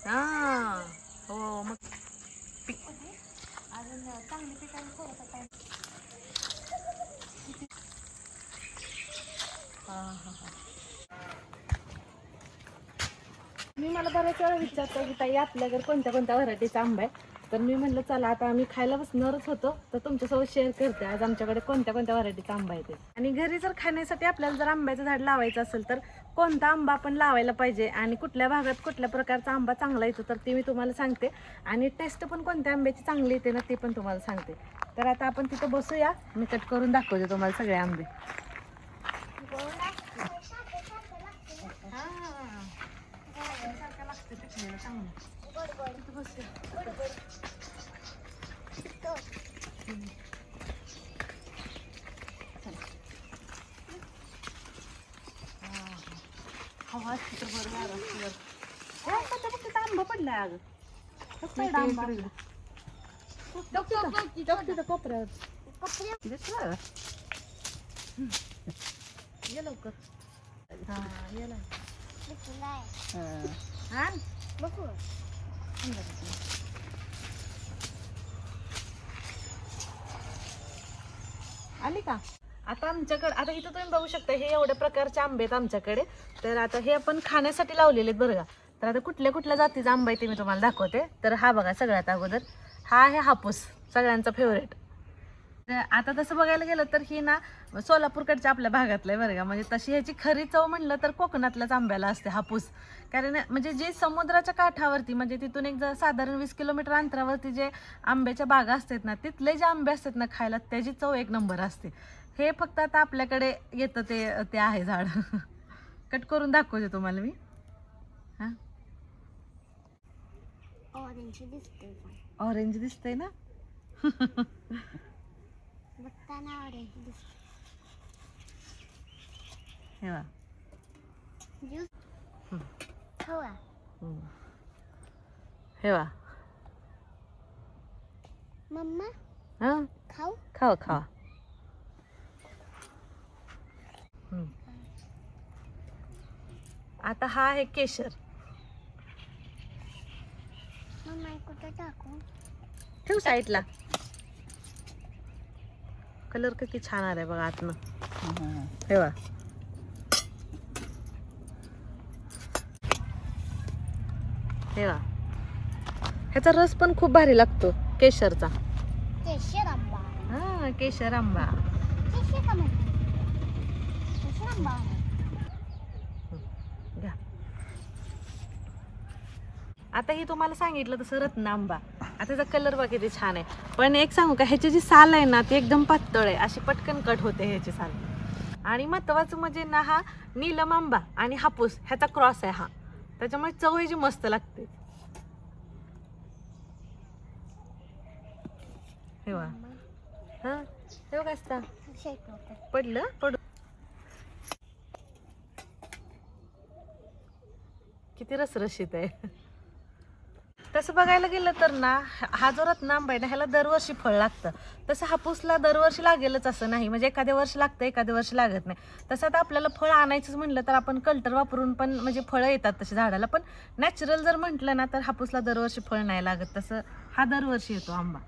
हा हो मग मी मला बऱ्याच वेळा विचारतो की ताई आपल्याकडे कोणत्या कोणत्या व्हरायटीचा आंबा आहे. तर मी म्हणलं चला आता आम्ही खायला बसणारच होतो तर तुमच्यासोबत शेअर करते आज आमच्याकडे कोणत्या कोणत्या व्हरायटीचा आंबा आहे ते. आणि घरी जर खाण्यासाठी आपल्याला जर आंब्याचं झाड लावायचं असेल तर कोणता आंबा आपण लावायला पाहिजे आणि कुठल्या भागात कुठल्या प्रकारचा आंबा चांगला येतो तर ते मी तुम्हाला सांगते. आणि टेस्ट पण कोणत्या आंब्याची चांगली येते ना ते पण तुम्हाला सांगते. तर आता आपण तिथं बसूया, मी कट करून दाखवते तुम्हाला सगळे आंबे. आंबा पडलाय अगं कोपऱ्यावर दिसलं ये लवकर. हा ये आली का. आता आमच्याकडे आता इथं तुम्ही बघू शकता हे एवढ्या प्रकारचे आंबे आहेत आमच्याकडे. तर आता हे आपण खाण्यासाठी लावलेले आहेत बरं का. तर आता कुठल्या कुठल्या जातीचा आंबा आहे ते मी तुम्हाला दाखवते. तर हा बघा सगळ्यात अगोदर हा आहे हापूस, सगळ्यांचा फेवरेट. आता तसं बघायला गेलं तर ही ना सोलापूरकडच्या आपल्या भागातलं आहे बरं का. म्हणजे तशी ह्याची खरी चव म्हणलं तर कोकणातल्याच आंब्याला असते हापूस. कारण म्हणजे जे समुद्राच्या काठावरती म्हणजे तिथून एक साधारण 20 किलोमीटर अंतरावरती जे आंब्याच्या बागा असतात ना तिथले जे आंबे असतात ना खायला त्याची चव एक नंबर असते. हे फक्त आता आपल्याकडे येतं ते आहे झाड. कट करून दाखवते तुम्हाला मी. हां ऑरेंज दिसतंय ना. हे बघा. हे बघा. मम्मा हां खाऊ खावा खावा. आता हा आहे केशर. मम्मा कुठं टाकू ठेव साईडला. कलर किती छान आलाय बघा आतनं. हे बघा. हे बघा. ह्याचा रस पण खूप भारी लागतो केशरचा. केशर आंबा हा केशर आंबा. केशर का म्हणते केशर आंबा घ्या. आता ही तुम्हाला सांगितलं तसं रत्न आंबा. आता त्याचा कलर बघा किती छान आहे. पण एक सांगू का ह्याची जी साल आहे ना ती एकदम पातळ आहे, अशी पटकन कट होते ह्याची साल. आणि महत्वाचं म्हणजे ना हा नीलम आंबा आणि हापूस ह्याचा क्रॉस आहे हा, त्याच्यामुळे चव ह्याची मस्त लागते. हे बघा. हा हे बघा असता पडलं पडू. किती रसरशीत आहे. तसं बघायला गेलं तर ना हा जो रत्न आंबा आहे ना ह्याला दरवर्षी फळ लागतं. तसं हापूसला दरवर्षी लागेलच असं नाही, म्हणजे एखाद्या वर्षी लागतं एखाद्या वर्षी लागत नाही. तसं आता आपल्याला फळ आणायचंच म्हणलं तर आपण कल्टर वापरून पण म्हणजे फळं येतात तशी झाडाला. पण नॅचरल जर म्हटलं ना तर हापूसला दरवर्षी फळ नाही लागत, तसं हा दरवर्षी येतो आंबा.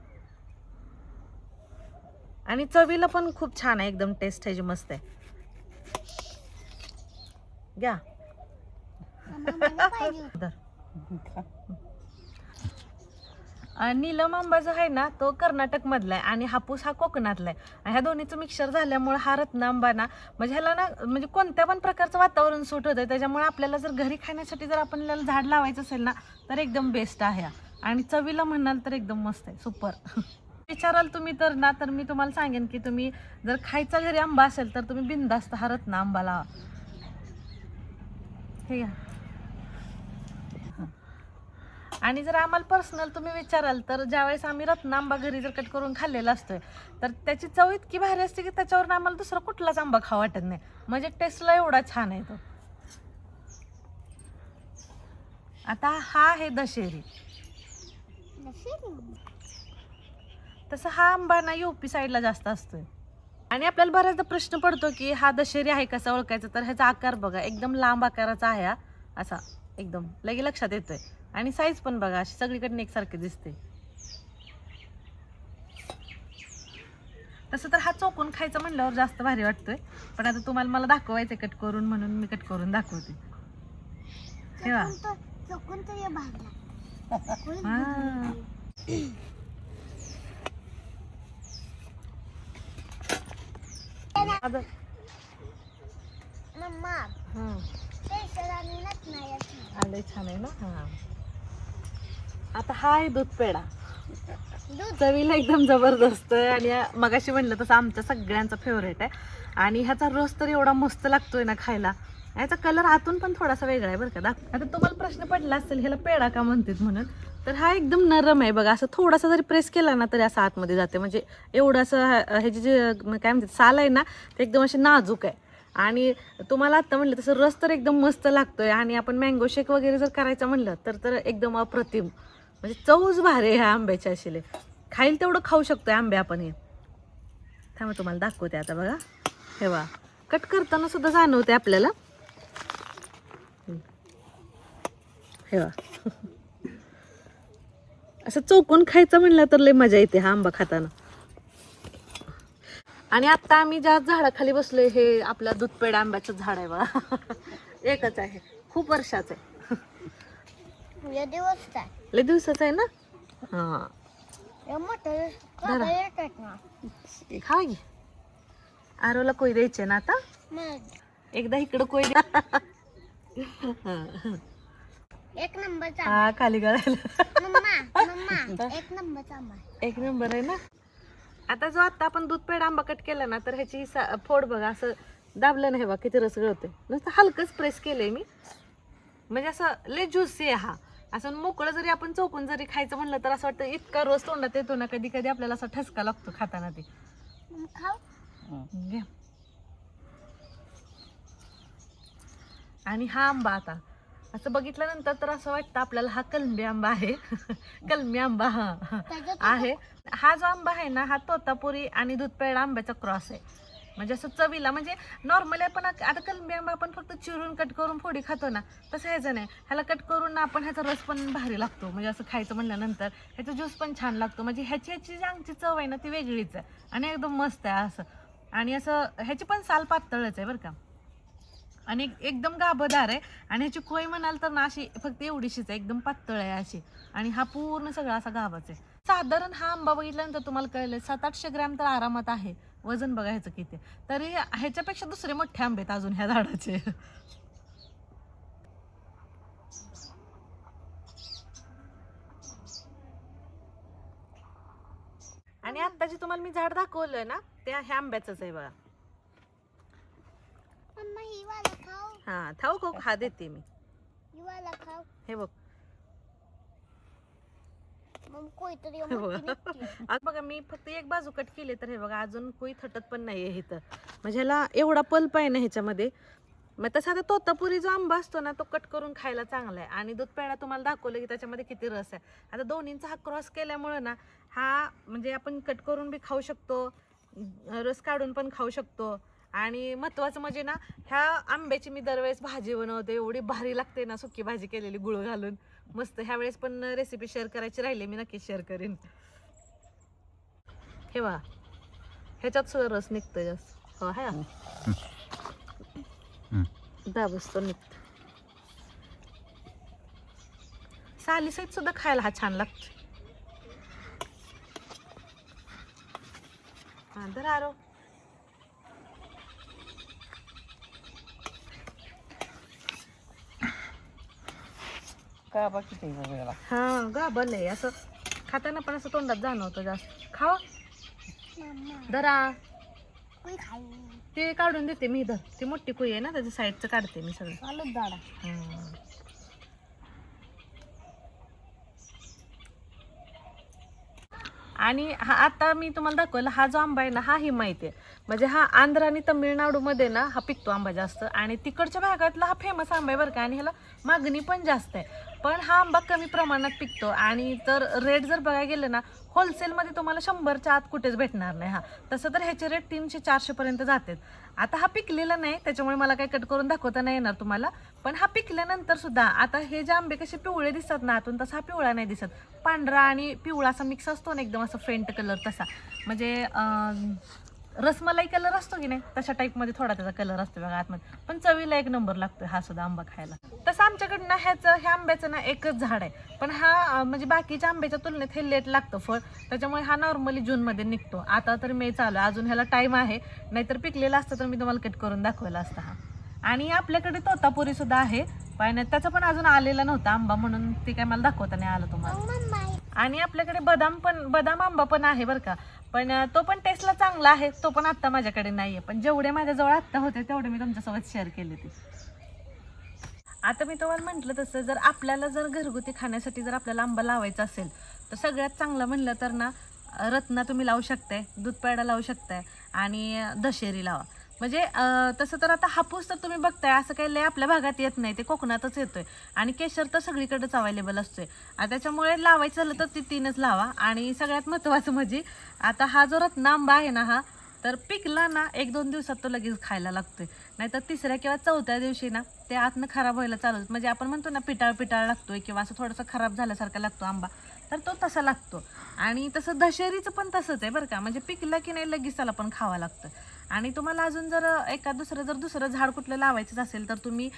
आणि चवीला पण खूप छान आहे, एकदम टेस्ट ह्याची मस्त आहे. घ्या. नीलम आंबा जो आहे ना तो कर्नाटक मधला आहे आणि हापूस हा कोकणातला आहे. आणि ह्या दोन्हीचं मिक्सर झाल्यामुळे हा रत्न आंबा ना म्हणजे ह्याला ना म्हणजे कोणत्या पण प्रकारचं वातावरण सूट होतं. त्याच्यामुळे आपल्याला जर घरी खाण्यासाठी जर आपल्याला झाड लावायचं असेल ना तर एकदम बेस्ट आहे. आणि चवीला म्हणाल तर एकदम मस्त आहे, सुपर. विचाराल तुम्ही तर ना तर मी तुम्हाला सांगेन की तुम्ही जर खायचा घरी आंबा असेल तर तुम्ही बिनधास्त हा रत्न आंबा लावा. हे घ्या. आणि जर आम्हाला पर्सनल तुम्ही विचाराल तर ज्यावेळेस आम्ही रत्न आंबा घरी जर कट करून खाल्लेला असतोय तर त्याची चव इतकी भारी असते की त्याच्यावर आम्हाला दुसरा कुठलाच आंबा खावा वाटत नाही. म्हणजे टेस्टला एवढा छान आहे तो. आता हा आहे दशेरी. तसं हा आंबा ना UP साईडला जास्त असतोय. आणि आपल्याला बऱ्याचदा प्रश्न पडतो की हा दशेरी आहे कसा ओळखायचा. तर ह्याचा आकार बघा एकदम लांब आकाराचा आहे, असा एकदम लगे लक्षात येतोय. आणि साईज पण बघा अशी सगळीकडे एकसारखी दिसते. तसं तर हा चोकून खायचं म्हणल्यावर जास्त भारी वाटतोय, पण आता तुम्हाला मला दाखवायचं कट करून म्हणून मी कट करून दाखवते. हे बघा. चोकून तर भाजला. हा. आता मम्मा स्पेशल आणि नटणाऱ्या आलंय छान आहे ना. हा आता हा आहे दूध पेढा. दूध चवीला एकदम जबरदस्त आहे आणि मगाशी म्हणलं तसं आमच्या सगळ्यांचा फेवरेट आहे. आणि ह्याचा रस तर एवढा मस्त लागतोय ना खायला. ह्याचा कलर आतून पण थोडासा वेगळा आहे बरं का. आता तुम्हाला प्रश्न पडला असेल ह्याला पेढा का म्हणतात म्हणून, तर हा एकदम नरम आहे बघा. असं थोडासा जरी प्रेस केला ना तरी असं आतमध्ये जाते. म्हणजे एवढं असं ह्याची जे काय म्हणतात साल आहे ना ते एकदम असे नाजूक आहे. आणि तुम्हाला आता म्हणलं तसं रस तर एकदम मस्त लागतोय. आणि आपण मँगो शेक वगैरे जर करायचं म्हणलं तर एकदम अप्रतिम. म्हणजे चवच भारी आहे ह्या आंब्याच्या अशिले. खाईल तेवढं खाऊ शकतोय आंबे आपण. हे थांबा तुम्हाला दाखवते आता बघा. हे बघा कट करताना सुद्धा जाणवते आपल्याला. हे बघा असं चौकून खायचं म्हणलं तर लय मजा येते हा आंबा खाताना. आणि आता आम्ही ज्या झाडाखाली बसलोय हे आपल्या दूध पेढा आंब्याचं झाड आहे बघा. एकच आहे, खूप वर्षाचं आहे. दिवस काय लय दिवसाचं आहे ना. हा मोठं धरा. येतात ना खा की. आरोला कोई द्यायचे ना आता. मग एकदा इकडं कोई द्या. एक नंबरचा हा खाली गळायला. मम्मा मम्मा एक नंबरचा आंबा. एक नंबर आहे ना. आता जो आता आपण दूध पेढा आंबा कट केला ना तर ह्याची फोड बघा असं दाबलं नाही बघा किती रस गळतोय. नुसतं हलकंच प्रेस केलंय मी. म्हणजे असं लय ज्युसी आहे हा. असं मोकळं जरी आपण चौकून जरी खायचं म्हणलं तर असं वाटतं इतका रस तोंडात येतो ना कधी कधी आपल्याला असा ठसका लागतो खाताना ते. खाऊ घ्या. आणि हा आंबा आता असं बघितल्यानंतर तर असं वाटतं आपल्याला हा कलमी आंबा आहे. कलमी आंबा हा आहे. हा जो आंबा आहे ना हा तोतापुरी आणि दूध पेढा आंब्याचा क्रॉस आहे. म्हणजे असं चवीला म्हणजे नॉर्मली आपण आता कलमी आंबा आपण फक्त चिरून कट करून फोडी खातो ना तसं ह्याचं नाही. ह्याला कट करून आपण ह्याचा रस पण भारी लागतो. म्हणजे असं खायचं म्हणल्यानंतर ह्याचा ज्यूस पण छान लागतो. म्हणजे ह्याची जी आमची चव आहे ना ती वेगळीच आहे आणि एकदम मस्त आहे असं. आणि असं ह्याची पण साल पातळच आहे बरं का. आणि एकदम गाभदार आहे. आणि ह्याची कोय म्हणाल तर ना अशी फक्त एवढीशीच आहे, एकदम पातळ आहे अशी. आणि हा पूर्ण सगळा असा गाभाच आहे. साधारण हा आंबा बघितल्यानंतर तुम्हाला कळलं 700-800 ग्रॅम तर आरामात आहे. वजन बघा ह्याचं किती. तरी ह्याच्यापेक्षा दुसरे मोठे आंबे आहेत अजून ह्या झाडाचे. आणि आता जे तुम्हाला मी झाड दाखवलंय ना ते ह्या आंब्याचंच आहे बघा. मम्मा ही वाला खाऊ. हा ठाऊक हा देते मी. ही वाला खाऊ. हे बघ मग कोणतरी हे बघा. आता बघा मी फक्त एक बाजू कट केली तर हे बघा अजून कोई थटत पण नाहीये इथं. म्हणजे ह्याला एवढा पल्प आहे ना ह्याच्यामध्ये. मग तसा आता तोतापुरी जो आंबा असतो ना तो कट करून खायला चांगला आहे. आणि दूध पेढा तुम्हाला दाखवलं की त्याच्यामध्ये किती रस आहे. आता दोन्हींचा हा क्रॉस केल्यामुळे ना हा म्हणजे आपण कट करून बी खाऊ शकतो, रस काढून पण खाऊ शकतो. आणि महत्वाचं म्हणजे ना ह्या आंब्याची मी दरवेळेस भाजी बनवते. एवढी भारी लागते ना सुकी भाजी केलेली गुळ घालून मस्त. ह्या वेळेस पण रेसिपी शेअर करायची राहिली मी नक्की शेअर करेन. हे बघा ह्याच्यात सुद्धा रस निघतोय जास्त. हो आहे दाबसतो निघतो. सालीसहित सुद्धा खायला हा छान लागतो. हा तर आरो गाभा किती वेगळा. हा गाभल आहे असं खाताना पण असं तोंडात जाणवतं जास्त. खावा धरा. कोई खाई. ते काढून देते मी. धर ती मोठी कुई आहे ना त्याच्या साईडचं काढते मी सगळं. आलू दाडा. आणि हा आता मी तुम्हाला दाखवलं हा जो आंबा आहे ना हा हिमायती आहे. म्हणजे हा आंध्र आणि तमिळनाडूमध्ये ना हा पिकतो आंबा जास्त. आणि तिकडच्या भागातला हा फेमस आंबा आहे बरं का. आणि ह्याला मागणी पण जास्त आहे. पण हा आंबा कमी प्रमाणात पिकतो. आणि तर रेट जर बघायला गेलं ना होलसेलमध्ये तुम्हाला 100च्या आत कुठेच भेटणार नाही. हा तसं तर ह्याचे रेट 300-400 पर्यंत जातात. आता हा पिकलेला नाही त्याच्यामुळे मला काही कट करून दाखवता नाही येणार तुम्हाला, पण हा पिकल्यानंतर सुद्धा आता हे जे आंबे कसे पिवळे दिसतात ना आतून, तसा हा पिवळा नाही दिसत. पांढरा आणि पिवळा असा मिक्स असतो ना एकदम, असं फेंट कलर तसा, म्हणजे रसमलाई कलर असतो की नाही तशा टाईपमध्ये थोडा त्याचा कलर असतो बघा आतमध्ये, पण चवीला एक नंबर लागतो हा सुद्धा आंबा खायला. तसं आमच्याकडनं ह्या आंब्याचं ना एकच झाड आहे, पण हा म्हणजे बाकीच्या आंब्याच्या तुलनेत हे लेट लागतं फळ, त्याच्यामुळे हा नॉर्मली जूनमध्ये निघतो. आता तर मे चालू आहे, अजून ह्याला टाईम आहे, नाहीतर पिकलेला असतं तर मी तुम्हाला कट करून दाखवला असता हा. आणि आपल्याकडे तोतापुरी सुद्धा आहे, पण त्याचा पण अजून आलेला नव्हता आंबा, म्हणून ते काय मला दाखवता नाही आलं तुम्हाला. आणि आपल्याकडे बदाम आंबा पण आहे बरं का, पण तो पण टेस्टला चांगला आहे, तो पण आत्ता माझ्याकडे नाहीये, पण जेवढे माझ्याजवळ आत्ता होते तेवढे मी तुमच्यासोबत शेअर केले ते. आता मी तुम्हाला म्हटलं तसं, जर आपल्याला जर घरगुती खाण्यासाठी जर आपल्याला आंबा लावायचा असेल तर सगळ्यात चांगलं म्हणलं तर ना रत्ना तुम्ही लावू शकताय, दूध पेडा लावू शकताय आणि दशेरी लावा. म्हणजे तसं तर आता हापूस तर तुम्ही बघताय असं काही लय आपल्या भागात येत नाही, ते कोकणातच येतोय, आणि केशर तर सगळीकडेच अवेलेबल असतोय. त्याच्यामुळे लावायचं झालं तर ती 3च लावा. आणि सगळ्यात महत्त्वाचं म्हणजे आता हा जो रत्ना आंबा आहे ना, हा तर पिकला ना 1-2 दिवसात तो लगेच खायला लागतोय, नाहीतर 3ऱ्या किंवा 4थ्या दिवशी ना ते आतनं खराब व्हायला चालू, म्हणजे आपण म्हणतो ना पिटाळ लागतोय किंवा असं थोडंसं खराब झाल्यासारखा लागतो आंबा, तर तो तसा लागतो. आणि तसं दशेरीचं पण तसंच आहे बरं का, म्हणजे पिकलं की नाही लगेच त्याला पण खावं लागतं. आणि तुम्हाला अजून जर दुसरं झाड कुठलं लावायचंच असेल तर तुम्ही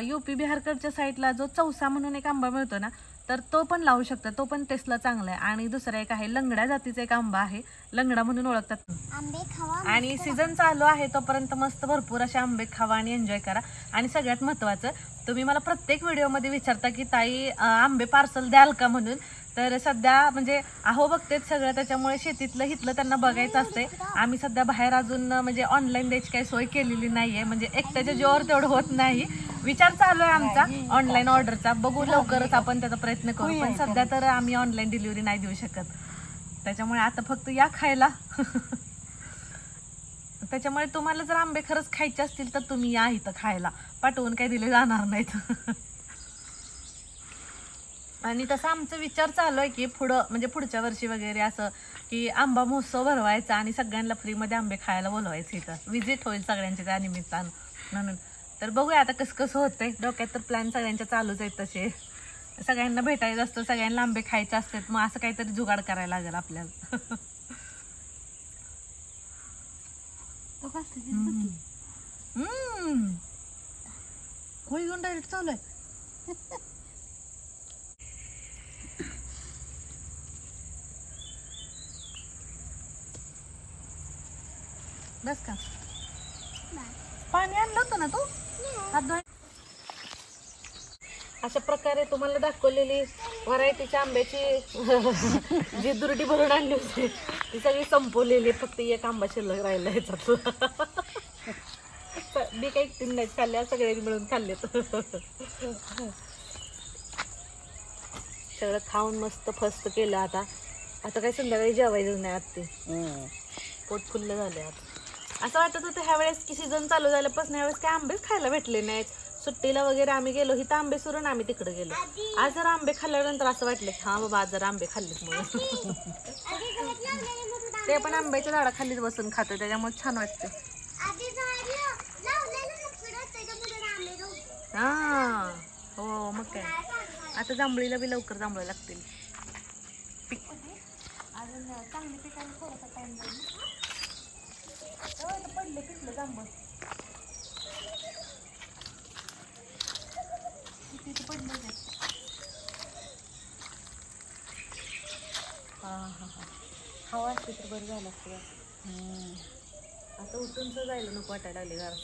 UP बिहारकडच्या साईडला जो चौसा म्हणून एक आंबा मिळतो ना, तर तो पण लावू शकता, तो पण टेस्टला चांगला आहे. आणि दुसरा एक आहे लंगड्या जातीचा एक आंबा आहे, लंगडा म्हणून ओळखतात. आंबे खावा आणि सीझन चालू आहे तोपर्यंत मस्त भरपूर असे आंबे खावा आणि एन्जॉय करा. आणि सगळ्यात महत्त्वाचं, तुम्ही मला प्रत्येक व्हिडिओमध्ये विचारता की ताई आंबे पार्सल द्याल का म्हणून, तर सध्या म्हणजे बघतेच सगळं, त्याच्यामुळे शेतीतलं हितलं त्यांना बघायचं असते. आम्ही सध्या बाहेर अजून म्हणजे ऑनलाईन द्यायची काही सोय केलेली नाही आहे, म्हणजे एकट्याच्या जीवावर तेवढं होत नाही. विचार चालू आहे आमचा ऑनलाईन ऑर्डरचा, बघू लवकरच आपण त्याचा प्रयत्न करू, पण सध्या तर आम्ही ऑनलाईन डिलिव्हरी नाही देऊ शकत. त्याच्यामुळे आता फक्त या खायला. त्याच्यामुळे तुम्हाला जर आंबे खरंच खायचे असतील तर तुम्ही या इथं खायला, पाठवून काही दिले जाणार नाहीत. आणि तसं आमचा विचार चालू आहे की म्हणजे पुढच्या वर्षी वगैरे असं की आंबा महोत्सव भरवायचा आणि सगळ्यांना फ्रीमध्ये आंबे खायला बोलवायचं, इथं विजिट होईल सगळ्यांची त्या निमित्तानं म्हणून. तर बघूया आता कसं होतंय, डोक्यात तर प्लॅन सगळ्यांच्या चालूच आहेत तसे. सगळ्यांना भेटायचं असतं, सगळ्यांना आंबे खायचे असतात, मग असं काहीतरी जुगाड करायला लागेल आपल्याला. होय घेऊन डायरेक्ट चालू आहे. बस का, पाणी आणलं होतं ना तू हात धुवाय. अशा प्रकारे तुम्हाला दाखवलेली व्हरायटीच्या आंब्याची जी दुर्डी भरून आणली होती ती सगळी संपवलेली, फक्त एक आंबा शिल्लक राहिला ह्याच्यात. मी काही तीन नाही खाल्ल्या, सगळ्यांनी मिळून खाल्लेत. सगळं खाऊन मस्त फस्त केलं. आता काही संध्याकाळी जेवायचं नाही आज, ते पोट फुल्ल झाले. आता असं वाटत होतं ह्या वेळेस की सीझन चालू झाल्यापासून ह्यावेळेस काय आंबेच खायला भेटले नाहीत. सुट्टीला वगैरे आम्ही गेलो, इथं आंबे सुरून आम्ही तिकडे गेलो. आज जर आंबे खाल्ल्यानंतर असं वाटलं की हा बाबा आज जर आंबे खाल्लेत म्हणून. ते पण आंब्याच्या झाडाखालीच बसून खातो, त्याच्यामुळे छान वाटतं. हा हो, मग काय आता जांभळीला बी लवकर जांभळं लागतील. चांगली पिकायला थोडासा टाइम जाईल. पडले पिकलं जांभळ किती पडले. हवा असते तर बरं झालं असतं. आता उठून जायला नको वाटायला लागले घरात.